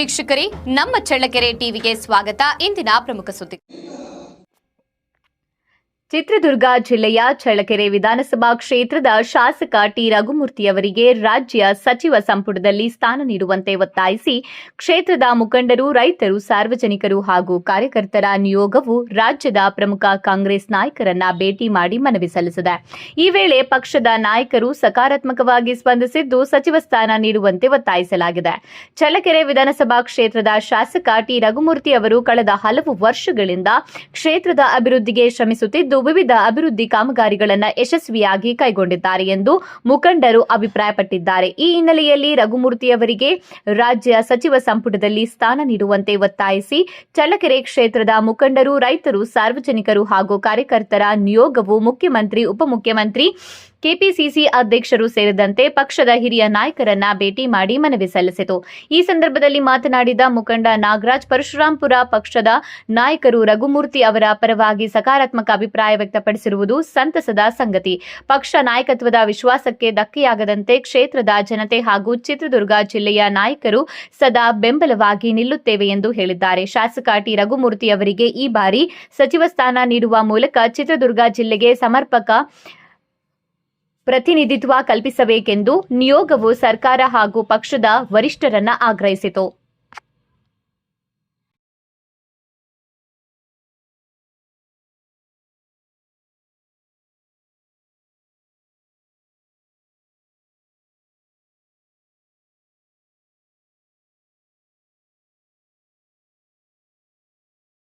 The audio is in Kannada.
ವೀಕ್ಷಕರೇ, ನಮ್ಮ ಚಳ್ಳಕೆರೆ ಟಿವಿಗೆ ಸ್ವಾಗತ. ಇಂದಿನ ಪ್ರಮುಖ ಸುದ್ದಿ. ಚಿತ್ರದುರ್ಗ ಜಿಲ್ಲೆಯ ಚಳ್ಳಕೆರೆ ವಿಧಾನಸಭಾ ಕ್ಷೇತ್ರದ ಶಾಸಕ ಟಿ ರಘುಮೂರ್ತಿಯವರಿಗೆ ರಾಜ್ಯ ಸಚಿವ ಸಂಪುಟದಲ್ಲಿ ಸ್ಥಾನ ನೀಡುವಂತೆ ಒತ್ತಾಯಿಸಿ ಕ್ಷೇತ್ರದ ಮುಖಂಡರು, ರೈತರು, ಸಾರ್ವಜನಿಕರು ಹಾಗೂ ಕಾರ್ಯಕರ್ತರ ನಿಯೋಗವು ರಾಜ್ಯದ ಪ್ರಮುಖ ಕಾಂಗ್ರೆಸ್ ನಾಯಕರನ್ನ ಭೇಟಿ ಮಾಡಿ ಮನವಿ ಸಲ್ಲಿಸಿದೆ. ಈ ವೇಳೆ ಪಕ್ಷದ ನಾಯಕರು ಸಕಾರಾತ್ಮಕವಾಗಿ ಸ್ಪಂದಿಸಿದ್ದು ಸಚಿವ ಸ್ಥಾನ ನೀಡುವಂತೆ ಒತ್ತಾಯಿಸಲಾಗಿದೆ. ಚಳ್ಳಕೆರೆ ವಿಧಾನಸಭಾ ಕ್ಷೇತ್ರದ ಶಾಸಕ ಟಿ ರಘುಮೂರ್ತಿ ಅವರು ಕಳೆದ ಹಲವು ವರ್ಷಗಳಿಂದ ಕ್ಷೇತ್ರದ ಅಭಿವೃದ್ಧಿಗೆ ಶ್ರಮಿಸುತ್ತಿದ್ದು ವಿವಿಧ ಅಭಿವೃದ್ಧಿ ಕಾಮಗಾರಿಗಳನ್ನು ಯಶಸ್ವಿಯಾಗಿ ಕೈಗೊಂಡಿದ್ದಾರೆ ಎಂದು ಮುಖಂಡರು ಅಭಿಪ್ರಾಯಪಟ್ಟಿದ್ದಾರೆ. ಈ ಹಿನ್ನೆಲೆಯಲ್ಲಿ ರಘುಮೂರ್ತಿಯವರಿಗೆ ರಾಜ್ಯ ಸಚಿವ ಸಂಪುಟದಲ್ಲಿ ಸ್ಥಾನ ನೀಡುವಂತೆ ಒತ್ತಾಯಿಸಿ ಚಳ್ಳಕೆರೆ ಕ್ಷೇತ್ರದ ಮುಖಂಡರು, ರೈತರು, ಸಾರ್ವಜನಿಕರು ಹಾಗೂ ಕಾರ್ಯಕರ್ತರ ನಿಯೋಗವು ಮುಖ್ಯಮಂತ್ರಿ, ಉಪಮುಖ್ಯಮಂತ್ರಿ, ಕೆಪಿಸಿಸಿ ಅಧ್ಯಕ್ಷರು ಸೇರಿದಂತೆ ಪಕ್ಷದ ಹಿರಿಯ ನಾಯಕರನ್ನ ಭೇಟಿ ಮಾಡಿ ಮನವಿ ಸಲ್ಲಿಸಿತು. ಈ ಸಂದರ್ಭದಲ್ಲಿ ಮಾತನಾಡಿದ ಮುಖಂಡ ನಾಗರಾಜ್, ಪರಶುರಾಂಪುರ ಪಕ್ಷದ ನಾಯಕರು ರಘುಮೂರ್ತಿ ಅವರ ಪರವಾಗಿ ಸಕಾರಾತ್ಮಕ ಅಭಿಪ್ರಾಯ ವ್ಯಕ್ತಪಡಿಸಿರುವುದು ಸಂತಸದ ಸಂಗತಿ. ಪಕ್ಷ ನಾಯಕತ್ವದ ವಿಶ್ವಾಸಕ್ಕೆ ಧಕ್ಕೆಯಾಗದಂತೆ ಕ್ಷೇತ್ರದ ಜನತೆ ಹಾಗೂ ಚಿತ್ರದುರ್ಗ ಜಿಲ್ಲೆಯ ನಾಯಕರು ಸದಾ ಬೆಂಬಲವಾಗಿ ನಿಲ್ಲುತ್ತೇವೆ ಎಂದು ಹೇಳಿದ್ದಾರೆ. ಶಾಸಕ ಟಿ ರಘುಮೂರ್ತಿ ಅವರಿಗೆ ಈ ಬಾರಿ ಸಚಿವ ಸ್ಥಾನ ನೀಡುವ ಮೂಲಕ ಚಿತ್ರದುರ್ಗ ಜಿಲ್ಲೆಗೆ ಸಮರ್ಪಕ ಪ್ರತಿನಿಧಿತ್ವ ಕಲ್ಪಿಸಬೇಕೆಂದು ನಿಯೋಗವು ಸರ್ಕಾರ ಹಾಗೂ ಪಕ್ಷದ ವರಿಷ್ಠರನ್ನ ಆಗ್ರಹಿಸಿತು.